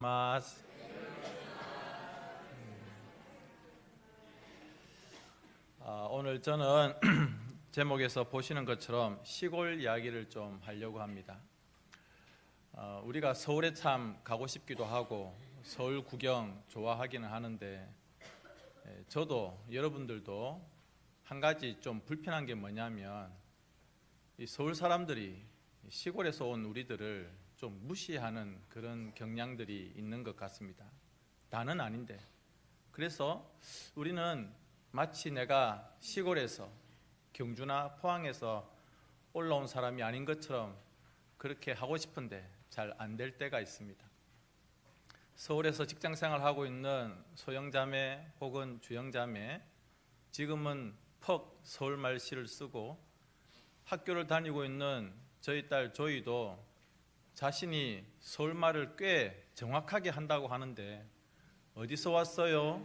마스. 오늘 저는 제목에서 보시는 것처럼 시골 이야기를 좀 하려고 합니다. 우리가 서울에 참 가고 싶기도 하고 서울 구경 좋아하기는 하는데, 저도 여러분들도 한 가지 좀 불편한 게 뭐냐면, 이 서울 사람들이 시골에서 온 우리들을 좀 무시하는 그런 경향들이 있는 것 같습니다. 다는 아닌데. 그래서 우리는 마치 내가 시골에서 경주나 포항에서 올라온 사람이 아닌 것처럼 그렇게 하고 싶은데 잘 안 될 때가 있습니다. 서울에서 직장생활하고 있는 소형자매 혹은 주형자매, 지금은 퍽 서울말씨를 쓰고 학교를 다니고 있는 저희 딸 조이도 자신이 서울말을 꽤 정확하게 한다고 하는데, 어디서 왔어요?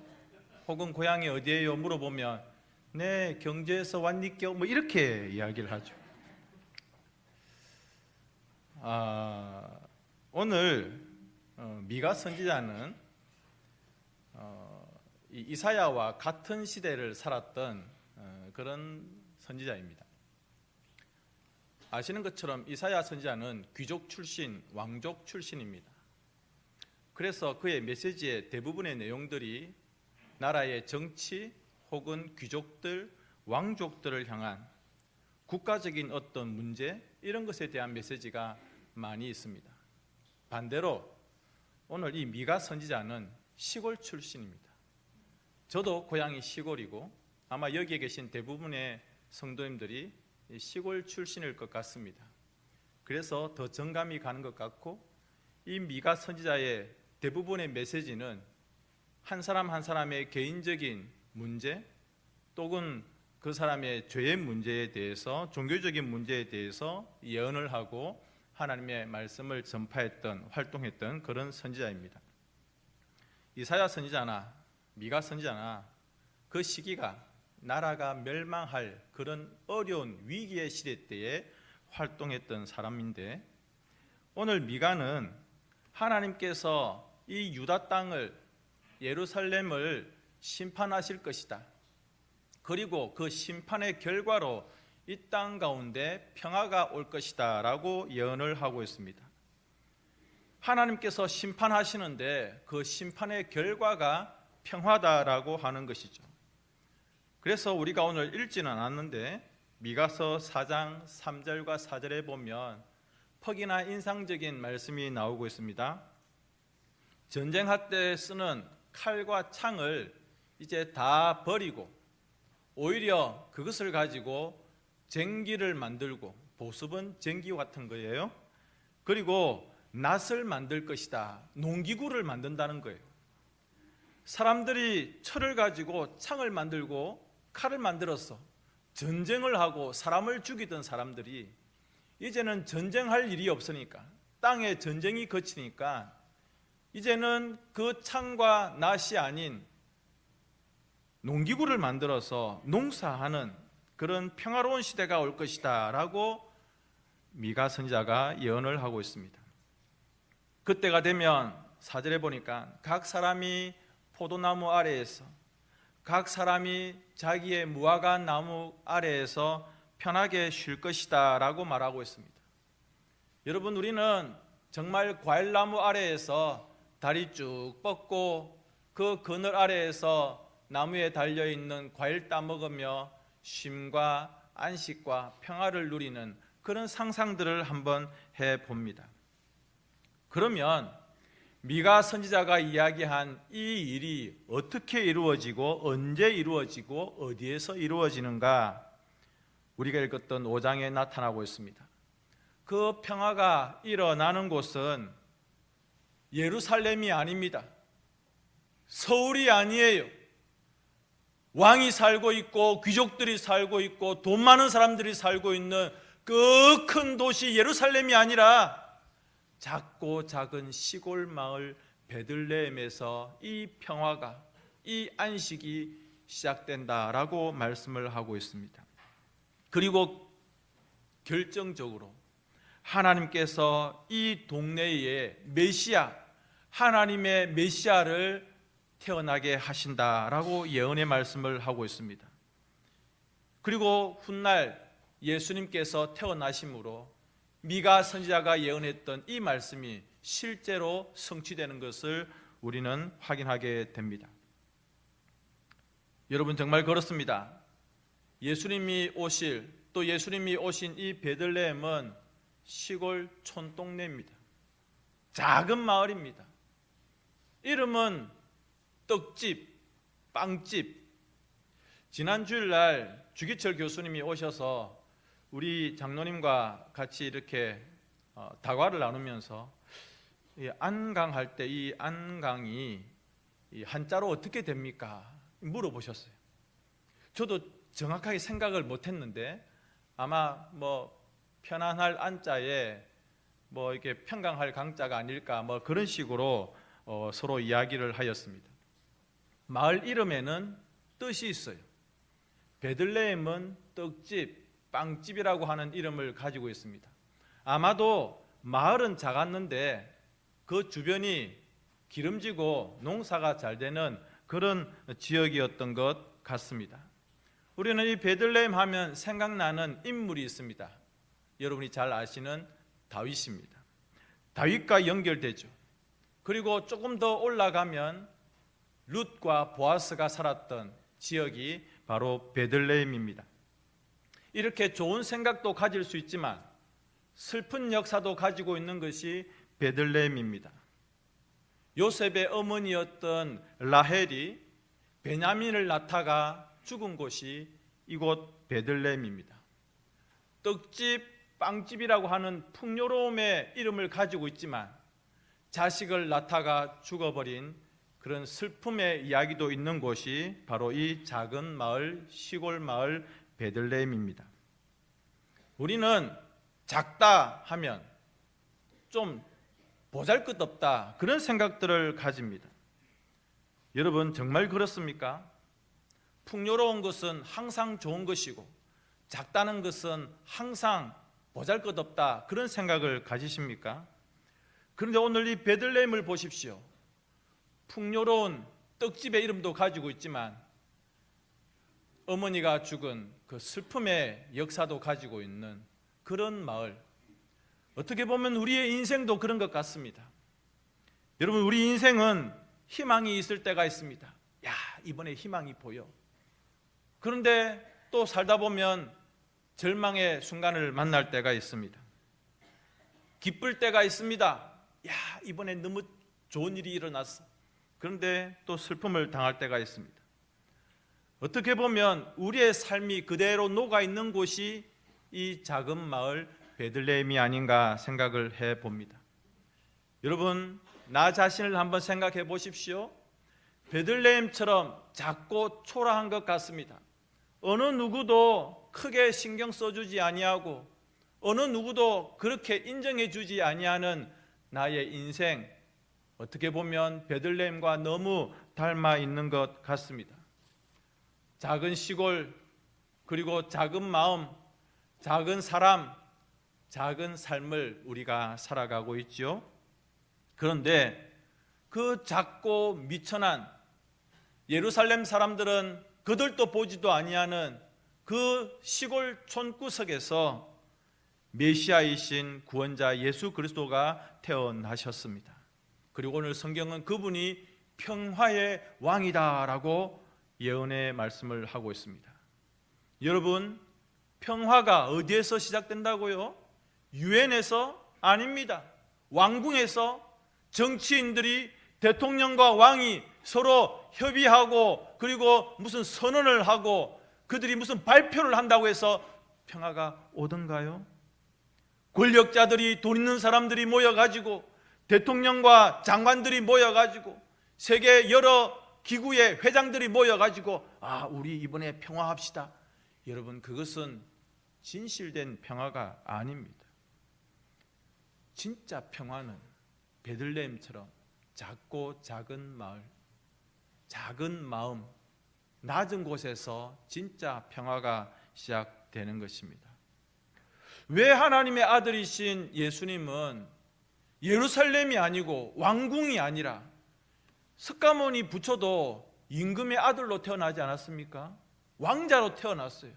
혹은 고향이 어디예요? 물어보면 네, 경주에서 왔니껴? 뭐 이렇게 이야기를 하죠. 오늘 미가 선지자는 이사야와 같은 시대를 살았던 그런 선지자입니다. 아시는 것처럼 이사야 선지자는 귀족 출신, 왕족 출신입니다. 그래서 그의 메시지의 대부분의 내용들이 나라의 정치 혹은 귀족들, 왕족들을 향한 국가적인 어떤 문제, 이런 것에 대한 메시지가 많이 있습니다. 반대로 오늘 이 미가 선지자는 시골 출신입니다. 저도 고향이 시골이고 아마 여기에 계신 대부분의 성도님들이 시골 출신일 것 같습니다. 그래서 더 정감이 가는 것 같고, 이 미가 선지자의 대부분의 메시지는 한 사람 한 사람의 개인적인 문제 또는 그 사람의 죄의 문제에 대해서, 종교적인 문제에 대해서 예언을 하고 하나님의 말씀을 전파했던, 활동했던 그런 선지자입니다. 이사야 선지자나 미가 선지자나 그 시기가 나라가 멸망할 그런 어려운 위기의 시대 때에 활동했던 사람인데, 오늘 미가는 하나님께서 이 유다 땅을, 예루살렘을 심판하실 것이다, 그리고 그 심판의 결과로 이 땅 가운데 평화가 올 것이다 라고 예언을 하고 있습니다. 하나님께서 심판하시는데 그 심판의 결과가 평화다라고 하는 것이죠. 그래서 우리가 오늘 읽지는 않았는데 미가서 4장 3절과 4절에 보면 퍽이나 인상적인 말씀이 나오고 있습니다. 전쟁할 때 쓰는 칼과 창을 이제 다 버리고 오히려 그것을 가지고 쟁기를 만들고, 보습은 쟁기 같은 거예요. 그리고 낫을 만들 것이다, 농기구를 만든다는 거예요. 사람들이 철을 가지고 창을 만들고 칼을 만들어서 전쟁을 하고 사람을 죽이던 사람들이 이제는 전쟁할 일이 없으니까, 땅에 전쟁이 그치니까 이제는 그 창과 낫이 아닌 농기구를 만들어서 농사하는 그런 평화로운 시대가 올 것이다 라고 미가 선지자가 예언을 하고 있습니다. 그때가 되면 4절에 보니까 각 사람이 포도나무 아래에서, 각 사람이 자기의 무화과 나무 아래에서 편하게 쉴 것이다 라고 말하고 있습니다. 여러분, 우리는 정말 과일나무 아래에서 다리 쭉 뻗고 그 그늘 아래에서 나무에 달려있는 과일 따먹으며 쉼과 안식과 평화를 누리는 그런 상상들을 한번 해봅니다. 그러면 미가 선지자가 이야기한 이 일이 어떻게 이루어지고 언제 이루어지고 어디에서 이루어지는가, 우리가 읽었던 5장에 나타나고 있습니다. 그 평화가 일어나는 곳은 예루살렘이 아닙니다. 서울이 아니에요. 왕이 살고 있고 귀족들이 살고 있고 돈 많은 사람들이 살고 있는 그 큰 도시 예루살렘이 아니라 작고 작은 시골 마을 베들레헴에서 이 평화가, 이 안식이 시작된다라고 말씀을 하고 있습니다. 그리고 결정적으로 하나님께서 이 동네에 메시아, 하나님의 메시아를 태어나게 하신다라고 예언의 말씀을 하고 있습니다. 그리고 훗날 예수님께서 태어나심으로 미가 선지자가 예언했던 이 말씀이 실제로 성취되는 것을 우리는 확인하게 됩니다. 여러분, 정말 그렇습니다. 예수님이 오신 이 베들레헴은 시골 촌동네입니다. 작은 마을입니다. 이름은 떡집, 빵집. 지난 주일날 주기철 교수님이 오셔서 우리 장로님과 같이 이렇게 다과를 나누면서 안강할 때 이 안강이 한자로 어떻게 됩니까? 물어보셨어요. 저도 정확하게 생각을 못했는데 아마 편안할 안자에 이렇게 평강할 강자가 아닐까 그런 식으로 서로 이야기를 하였습니다. 마을 이름에는 뜻이 있어요. 베들레헴은 떡집, 빵집이라고 하는 이름을 가지고 있습니다. 아마도 마을은 작았는데 그 주변이 기름지고 농사가 잘 되는 그런 지역이었던 것 같습니다. 우리는 이 베들레헴 하면 생각나는 인물이 있습니다. 여러분이 잘 아시는 다윗입니다. 다윗과 연결되죠. 그리고 조금 더 올라가면 룻과 보아스가 살았던 지역이 바로 베들레헴입니다. 이렇게 좋은 생각도 가질 수 있지만 슬픈 역사도 가지고 있는 것이 베들레헴입니다. 요셉의 어머니였던 라헬이 베냐민을 낳다가 죽은 곳이 이곳 베들레헴입니다. 떡집, 빵집이라고 하는 풍요로움의 이름을 가지고 있지만 자식을 낳다가 죽어버린 그런 슬픔의 이야기도 있는 곳이 바로 이 작은 마을, 시골 마을 베들레헴입니다. 우리는 작다 하면 좀 보잘것없다 그런 생각들을 가집니다. 여러분, 정말 그렇습니까? 풍요로운 것은 항상 좋은 것이고 작다는 것은 항상 보잘것없다 그런 생각을 가지십니까? 그런데 오늘 이 베들레헴을 보십시오. 풍요로운 떡집의 이름도 가지고 있지만 어머니가 죽은 그 슬픔의 역사도 가지고 있는 그런 마을. 어떻게 보면 우리의 인생도 그런 것 같습니다. 여러분, 우리 인생은 희망이 있을 때가 있습니다. 야, 이번에 희망이 보여. 그런데 또 살다 보면 절망의 순간을 만날 때가 있습니다. 기쁠 때가 있습니다. 야, 이번에 너무 좋은 일이 일어났어. 그런데 또 슬픔을 당할 때가 있습니다. 어떻게 보면 우리의 삶이 그대로 녹아있는 곳이 이 작은 마을 베들레헴이 아닌가 생각을 해봅니다. 여러분, 나 자신을 한번 생각해 보십시오. 베들레헴처럼 작고 초라한 것 같습니다. 어느 누구도 크게 신경 써주지 아니하고 어느 누구도 그렇게 인정해 주지 아니하는 나의 인생, 어떻게 보면 베들레헴과 너무 닮아 있는 것 같습니다. 작은 시골, 그리고 작은 마음, 작은 사람, 작은 삶을 우리가 살아가고 있죠. 그런데 그 작고 미천한 예루살렘 사람들은 그들도 보지도 아니하는 그 시골 촌구석에서 메시아이신 구원자 예수 그리스도가 태어나셨습니다. 그리고 오늘 성경은 그분이 평화의 왕이다라고 예언의 말씀을 하고 있습니다. 여러분, 평화가 어디에서 시작된다고요? 유엔에서? 아닙니다. 왕궁에서 정치인들이, 대통령과 왕이 서로 협의하고 그리고 무슨 선언을 하고 그들이 무슨 발표를 한다고 해서 평화가 오던가요? 권력자들이, 돈 있는 사람들이 모여가지고, 대통령과 장관들이 모여가지고, 세계 여러 기구의 회장들이 모여가지고 우리 이번에 평화합시다. 여러분, 그것은 진실된 평화가 아닙니다. 진짜 평화는 베들레헴처럼 작고 작은 마을, 작은 마음, 낮은 곳에서 진짜 평화가 시작되는 것입니다. 왜 하나님의 아들이신 예수님은 예루살렘이 아니고 왕궁이 아니라 석가모니 부처도 임금의 아들로 태어나지 않았습니까? 왕자로 태어났어요.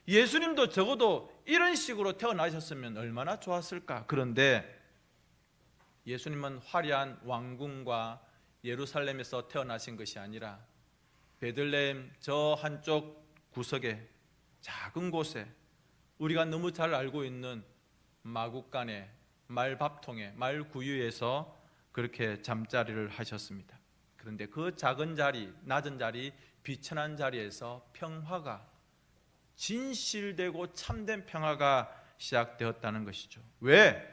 예수님도 적어도 이런 식으로 태어나셨으면 얼마나 좋았을까. 그런데 예수님은 화려한 왕궁과 예루살렘에서 태어나신 것이 아니라 베들레헴 저 한쪽 구석에 작은 곳에 우리가 너무 잘 알고 있는 마국간에 말밥통에 말구유에서 그렇게 잠자리를 하셨습니다. 그런데 그 작은 자리, 낮은 자리, 비천한 자리에서 평화가, 진실되고 참된 평화가 시작되었다는 것이죠. 왜?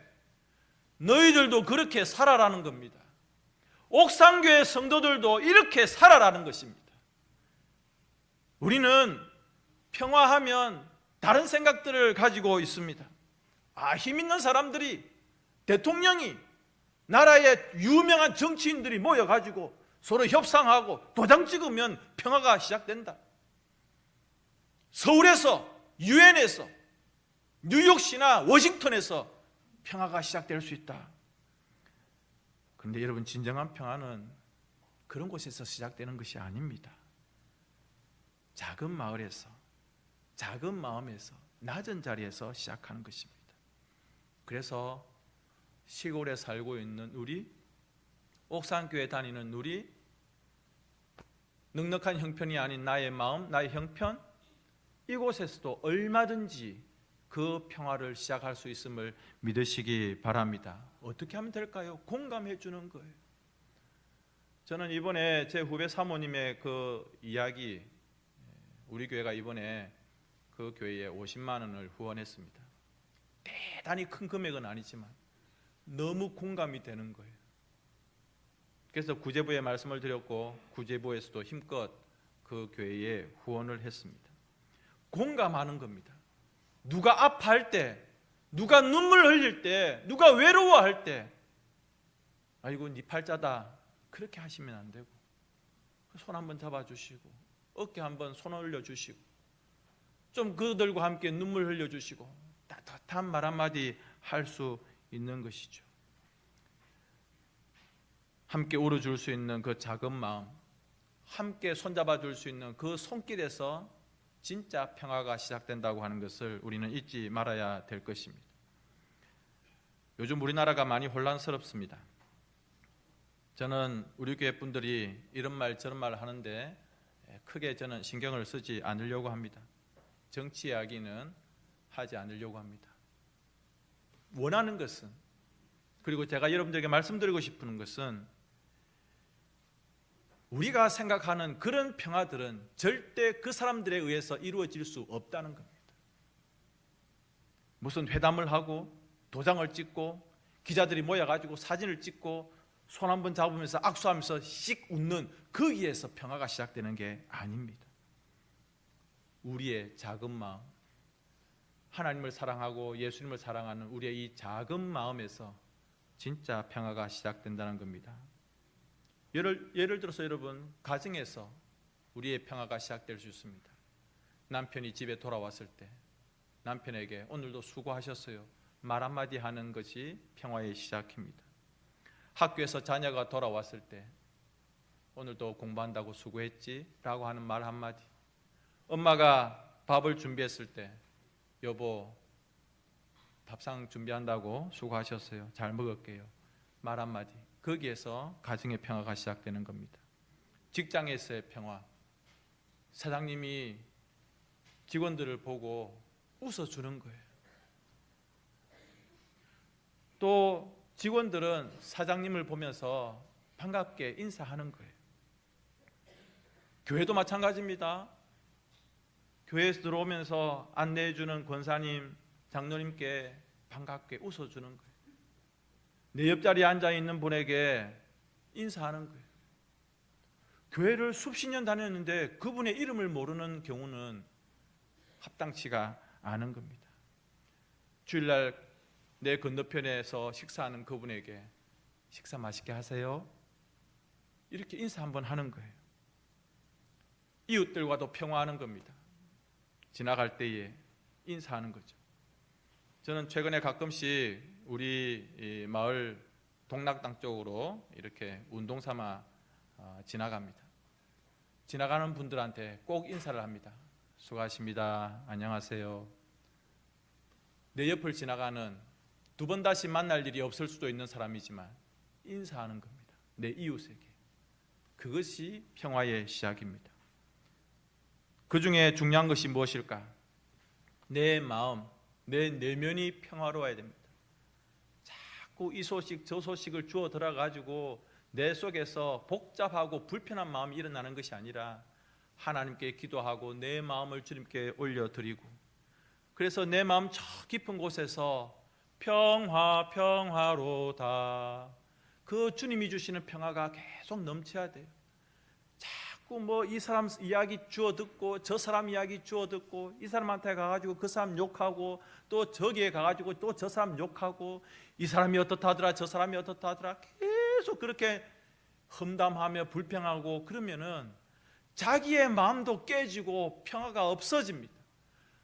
너희들도 그렇게 살아라는 겁니다. 옥상교회 성도들도 이렇게 살아라는 것입니다. 우리는 평화하면 다른 생각들을 가지고 있습니다. 힘 있는 사람들이, 대통령이, 나라의 유명한 정치인들이 모여가지고 서로 협상하고 도장 찍으면 평화가 시작된다. 서울에서, 유엔에서, 뉴욕시나 워싱턴에서 평화가 시작될 수 있다. 그런데 여러분, 진정한 평화는 그런 곳에서 시작되는 것이 아닙니다. 작은 마을에서, 작은 마음에서, 낮은 자리에서 시작하는 것입니다. 그래서 시골에 살고 있는 우리, 옥상교회 다니는 우리, 넉넉한 형편이 아닌 나의 마음, 나의 형편, 이곳에서도 얼마든지 그 평화를 시작할 수 있음을 믿으시기 바랍니다. 어떻게 하면 될까요? 공감해 주는 거예요. 저는 이번에 제 후배 사모님의 그 이야기, 우리 교회가 이번에 그 교회에 50만 원을 후원했습니다. 대단히 큰 금액은 아니지만 너무 공감이 되는 거예요. 그래서 구제부에 말씀을 드렸고 구제부에서도 힘껏 그 교회에 후원을 했습니다. 공감하는 겁니다. 누가 아파할 때, 누가 눈물 흘릴 때, 누가 외로워할 때, 아이고 네 팔자다, 그렇게 하시면 안 되고, 손 한번 잡아주시고, 어깨 한번 손 올려주시고, 좀 그들과 함께 눈물 흘려주시고, 따뜻한 말 한마디 할 수 있는 것이죠. 함께 울어줄 수 있는 그 작은 마음, 함께 손잡아줄 수 있는 그 손길에서 진짜 평화가 시작된다고 하는 것을 우리는 잊지 말아야 될 것입니다. 요즘 우리나라가 많이 혼란스럽습니다. 저는 우리 교회 분들이 이런 말 저런 말 하는데 크게 저는 신경을 쓰지 않으려고 합니다. 정치 이야기는 하지 않으려고 합니다. 원하는 것은, 그리고 제가 여러분들에게 말씀드리고 싶은 것은, 우리가 생각하는 그런 평화들은 절대 그 사람들에 의해서 이루어질 수 없다는 겁니다. 무슨 회담을 하고 도장을 찍고 기자들이 모여가지고 사진을 찍고 손 한번 잡으면서 악수하면서 씩 웃는 거기에서 평화가 시작되는 게 아닙니다. 우리의 작은 마음, 하나님을 사랑하고 예수님을 사랑하는 우리의 이 작은 마음에서 진짜 평화가 시작된다는 겁니다. 예를 들어서 여러분, 가정에서 우리의 평화가 시작될 수 있습니다. 남편이 집에 돌아왔을 때 남편에게 오늘도 수고하셨어요 말 한마디 하는 것이 평화의 시작입니다. 학교에서 자녀가 돌아왔을 때 오늘도 공부한다고 수고했지? 라고 하는 말 한마디, 엄마가 밥을 준비했을 때 여보 밥상 준비한다고 수고하셨어요 잘 먹을게요 말 한마디, 거기에서 가정의 평화가 시작되는 겁니다. 직장에서의 평화, 사장님이 직원들을 보고 웃어주는 거예요. 또 직원들은 사장님을 보면서 반갑게 인사하는 거예요. 교회도 마찬가지입니다. 교회에서 들어오면서 안내해주는 권사님, 장로님께 반갑게 웃어주는 거예요. 내 옆자리에 앉아있는 분에게 인사하는 거예요. 교회를 수십 년 다녔는데 그분의 이름을 모르는 경우는 합당치가 않은 겁니다. 주일날 내 건너편에서 식사하는 그분에게 식사 맛있게 하세요 이렇게 인사 한번 하는 거예요. 이웃들과도 평화하는 겁니다. 지나갈 때에 인사하는 거죠. 저는 최근에 가끔씩 우리 마을 동락당 쪽으로 이렇게 운동 삼아 지나갑니다. 지나가는 분들한테 꼭 인사를 합니다. 수고하십니다. 안녕하세요. 내 옆을 지나가는 두 번 다시 만날 일이 없을 수도 있는 사람이지만 인사하는 겁니다. 내 이웃에게. 그것이 평화의 시작입니다. 그 중에 중요한 것이 무엇일까? 내 마음, 내 내면이 평화로워야 됩니다. 자꾸 이 소식 저 소식을 주워 들어가지고 내 속에서 복잡하고 불편한 마음이 일어나는 것이 아니라 하나님께 기도하고 내 마음을 주님께 올려드리고, 그래서 내 마음 저 깊은 곳에서 평화 평화로다, 그 주님이 주시는 평화가 계속 넘쳐야 돼요. 자꾸 뭐 이 사람 이야기 주워 듣고 저 사람 이야기 주워 듣고, 이 사람한테 가가지고 그 사람 욕하고, 또 저기에 가가지고 또 저 사람 욕하고, 이 사람이 어떻다 하더라 저 사람이 어떻다 하더라, 계속 그렇게 험담하며 불평하고 그러면은 자기의 마음도 깨지고 평화가 없어집니다.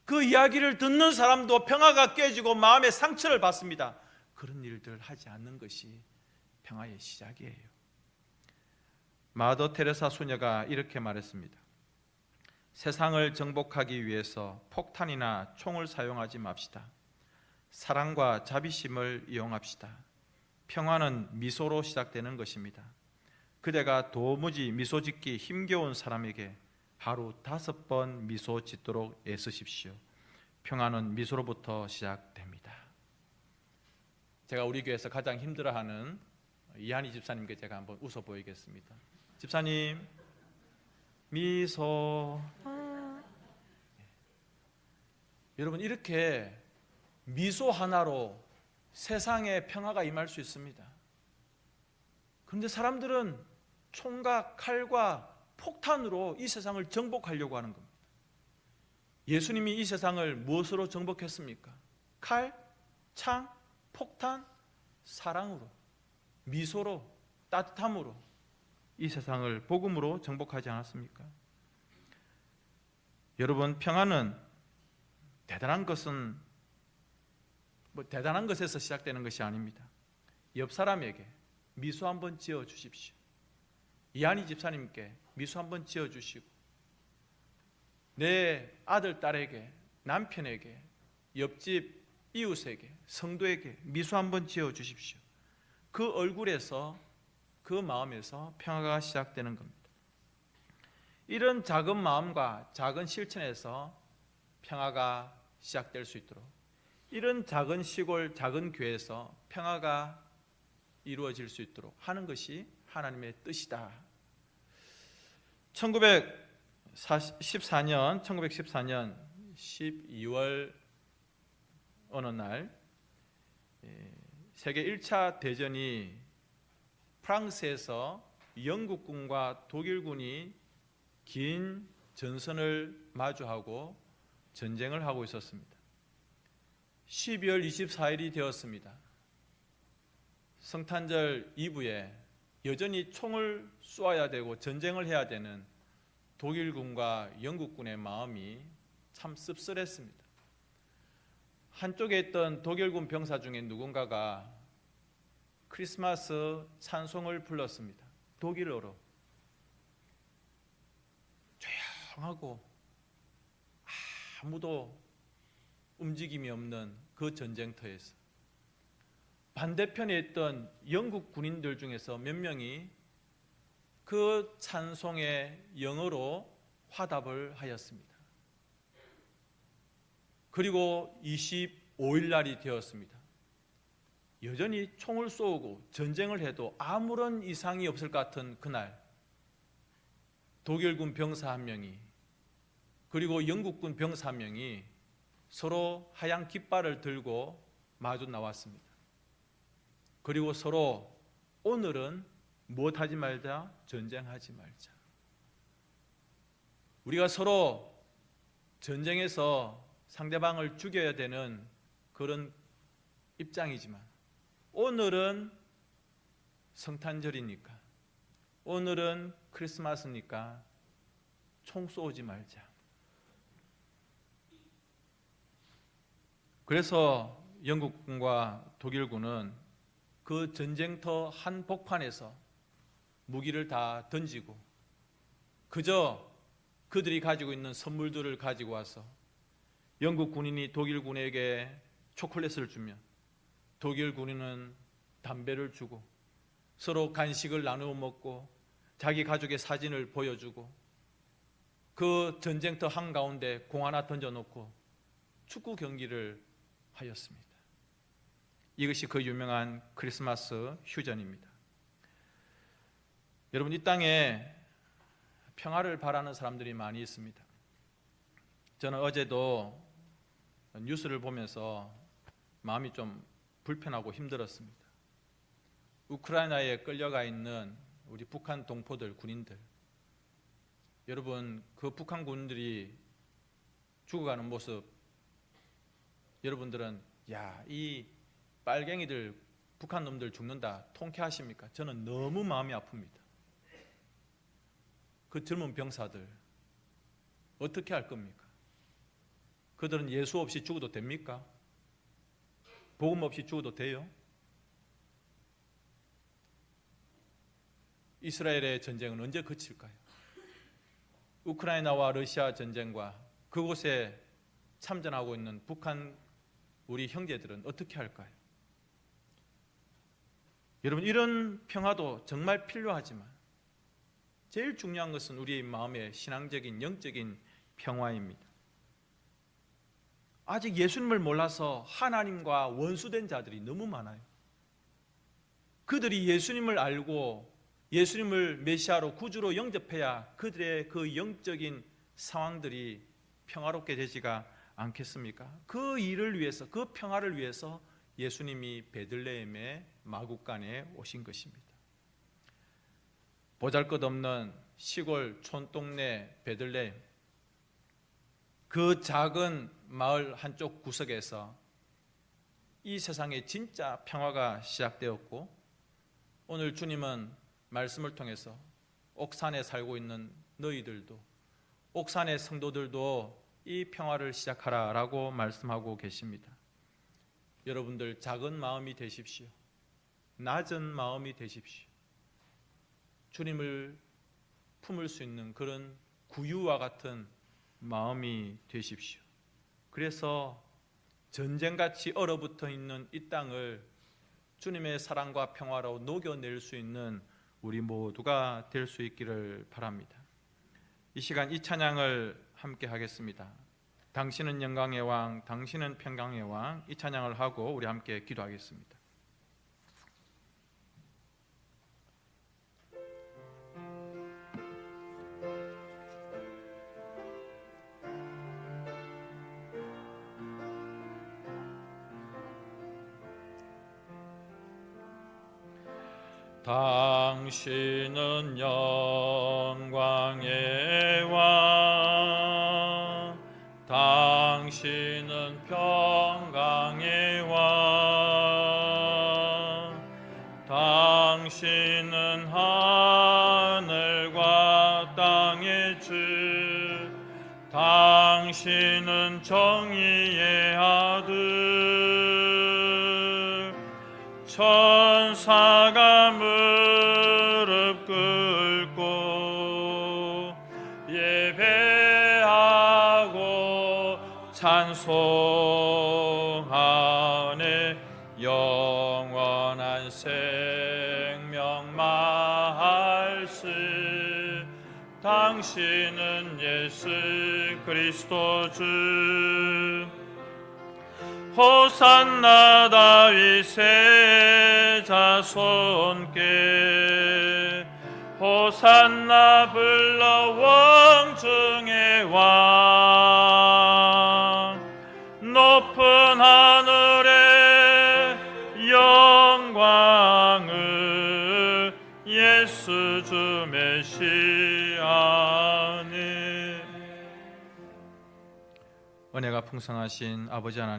그 이야기를 듣는 사람도 평화가 깨지고 마음의 상처를 받습니다. 그런 일들 하지 않는 것이 평화의 시작이에요. 마더 테레사 수녀가 이렇게 말했습니다. 세상을 정복하기 위해서 폭탄이나 총을 사용하지 맙시다. 사랑과 자비심을 이용합시다. 평화는 미소로 시작되는 것입니다. 그대가 도무지 미소 짓기 힘겨운 사람에게 하루 5번 미소 짓도록 애쓰십시오. 평화는 미소로부터 시작됩니다. 제가 우리 교회에서 가장 힘들어하는 이한희 집사님께 제가 한번 웃어 보이겠습니다. 집사님, 미소. 여러분, 이렇게 미소 하나로 세상에 평화가 임할 수 있습니다. 그런데 사람들은 총과 칼과 폭탄으로 이 세상을 정복하려고 하는 겁니다. 예수님이 이 세상을 무엇으로 정복했습니까? 칼, 창, 폭탄, 사랑으로, 미소로, 따뜻함으로 이 세상을 복음으로 정복하지 않았습니까? 여러분, 평화는 대단한 것에서 시작되는 것이 아닙니다. 옆 사람에게 미소 한번 지어 주십시오. 이한희 집사님께 미소 한번 지어 주시고, 내 아들, 딸에게, 남편에게, 옆집 이웃에게, 성도에게 미소 한번 지어 주십시오. 그 얼굴에서, 그 마음에서 평화가 시작되는 겁니다. 이런 작은 마음과 작은 실천에서 평화가 시작될 수 있도록, 이런 작은 시골, 작은 교회에서 평화가 이루어질 수 있도록 하는 것이 하나님의 뜻이다. 1914년 12월 어느 날 세계 1차 대전이 프랑스에서 영국군과 독일군이 긴 전선을 마주하고 전쟁을 하고 있었습니다. 12월 24일이 되었습니다. 성탄절 이브에 여전히 총을 쏘아야 되고 전쟁을 해야 되는 독일군과 영국군의 마음이 참 씁쓸했습니다. 한쪽에 있던 독일군 병사 중에 누군가가 크리스마스 찬송을 불렀습니다. 독일어로. 조용하고 아무도 움직임이 없는 그 전쟁터에서 반대편에 있던 영국 군인들 중에서 몇 명이 그 찬송에 영어로 화답을 하였습니다. 그리고 25일 날이 되었습니다. 여전히 총을 쏘고 전쟁을 해도 아무런 이상이 없을 것 같은 그날, 독일군 병사 한 명이 그리고 영국군 병사 한 명이 서로 하얀 깃발을 들고 마주 나왔습니다. 그리고 서로 오늘은 무엇하지 말자? 전쟁하지 말자. 우리가 서로 전쟁에서 상대방을 죽여야 되는 그런 입장이지만 오늘은 성탄절이니까, 오늘은 크리스마스니까 총 쏘지 말자. 그래서 영국군과 독일군은 그 전쟁터 한복판에서 무기를 다 던지고 그저 그들이 가지고 있는 선물들을 가지고 와서 영국 군인이 독일 군에게 초콜릿을 주면 독일 군인은 담배를 주고 서로 간식을 나누어 먹고 자기 가족의 사진을 보여주고 그 전쟁터 한가운데 공 하나 던져놓고 축구 경기를 하였습니다. 이것이 그 유명한 크리스마스 휴전입니다. 여러분, 이 땅에 평화를 바라는 사람들이 많이 있습니다. 저는 어제도 뉴스를 보면서 마음이 좀 불편하고 힘들었습니다. 우크라이나에 끌려가 있는 우리 북한 동포들, 군인들, 여러분, 그 북한 군인들이 죽어가는 모습, 여러분들은 이 빨갱이들, 북한 놈들 죽는다 통쾌하십니까? 저는 너무 마음이 아픕니다. 그 젊은 병사들 어떻게 할 겁니까? 그들은 예수 없이 죽어도 됩니까? 복음 없이 죽어도 돼요? 이스라엘의 전쟁은 언제 그칠까요? 우크라이나와 러시아 전쟁과 그곳에 참전하고 있는 북한 우리 형제들은 어떻게 할까요? 여러분, 이런 평화도 정말 필요하지만 제일 중요한 것은 우리의 마음의 신앙적인 영적인 평화입니다. 아직 예수님을 몰라서 하나님과 원수된 자들이 너무 많아요. 그들이 예수님을 알고 예수님을 메시아로 구주로 영접해야 그들의 그 영적인 상황들이 평화롭게 되지가 않겠습니까? 그 일을 위해서, 그 평화를 위해서 예수님이 베들레헴의 마구간에 오신 것입니다. 보잘것없는 시골 촌동네 베들레헴, 그 작은 마을 한쪽 구석에서 이 세상에 진짜 평화가 시작되었고, 오늘 주님은 말씀을 통해서 옥산에 살고 있는 너희들도, 옥산의 성도들도 이 평화를 시작하라라고 말씀하고 계십니다. 여러분들 작은 마음이 되십시오. 낮은 마음이 되십시오. 주님을 품을 수 있는 그런 구유와 같은 마음이 되십시오. 그래서 전쟁같이 얼어붙어 있는 이 땅을 주님의 사랑과 평화로 녹여낼 수 있는 우리 모두가 될 수 있기를 바랍니다. 이 시간 이 찬양을 함께 하겠습니다. 당신은 영광의 왕, 당신은 평강의 왕, 이 찬양을 하고 우리 함께 기도하겠습니다. 당신은 영광의 왕, 당신은 평강의 왕, 당신은 하늘과 땅의 주, 당신은 정의의 아들, 천사가 무릎 꿇고 예배하고 찬송하네. 영원한 생명 말씀, 당신은 예수 그리스도 주. 호산나 다윗의 자손께, 호산나 불러 왕중의 왕. 높은 하늘의 영광을 예수 주 메시아니. 은혜가 풍성하신 아버지 하나님,